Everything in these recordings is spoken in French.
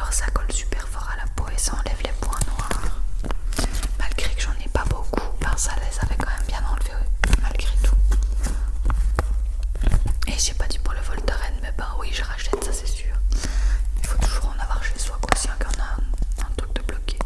voir, ça colle super fort à la peau et ça enlève les points noirs. Malgré que j'en ai pas beaucoup, ben ça les avait quand même bien enlevés malgré tout. Et j'ai pas dit pour le Voltaren, mais ben oui, je rachète, ça c'est sûr. Il faut toujours en avoir chez soi, quoi, si on a un truc de bloqué.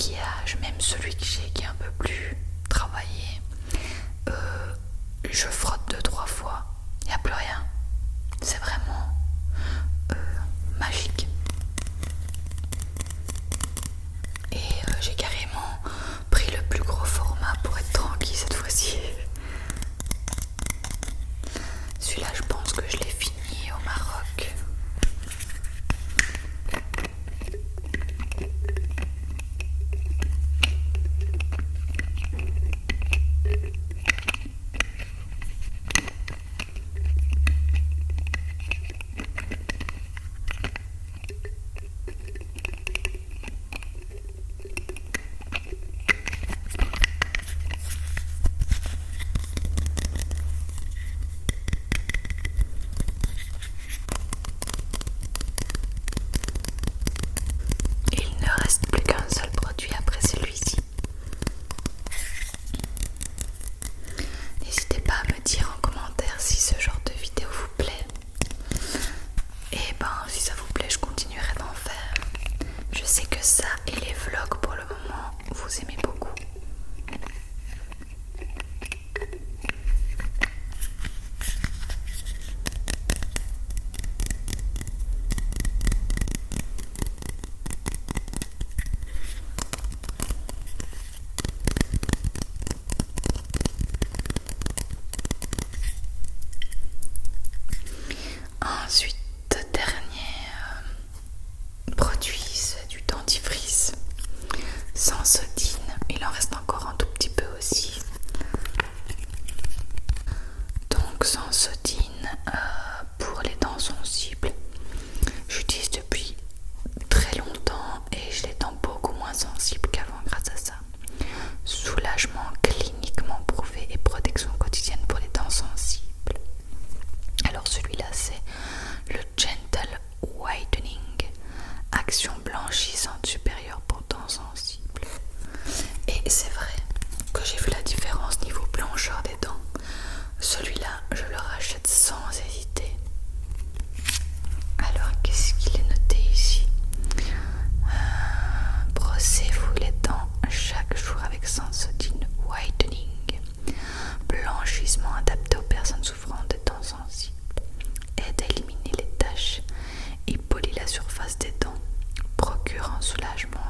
maquillage, même celui que j'ai qui est un peu plus travaillé, je frotte 2-3 fois, il n'y a plus rien. C'est vraiment magique. Et j'ai carrément pris le plus gros format pour être tranquille cette fois-ci. Celui-là, je pense que je l'ai fini au Maroc. Il ne reste plus qu'un seul produit après celui-ci. N'hésitez pas à me dire en commentaire si ce genre de vidéo vous plaît. Et ben si ça vous plaît, je continuerai d'en faire. Je sais que ça et les vlogs pour le moment, vous aimez beaucoup. Ensuite, dernier produit, c'est du dentifrice sans sodine. Il en reste encore un tout petit peu aussi. Donc sans sodine pour les dents sensibles. J'utilise depuis très longtemps et j'ai les dents beaucoup moins sensibles qu'avant grâce à ça. Soulagement cliniquement prouvé et protection quotidienne pour les dents sensibles. Alors celui-là c'est le Gentle Whitening, action blanchissante supérieure pour dents sensibles. Et c'est vrai que j'ai vu la différence niveau blancheur des dents. Celui-là je le rachète sans hésiter. Alors qu'est-ce qu'il est noté ici? Brossez-vous les dents chaque jour avec Sensodyne Whitening, blanchissement adapté aux personnes souffrant de dents sensibles, aide à éliminer les taches et polit la surface des dents, procure un soulagement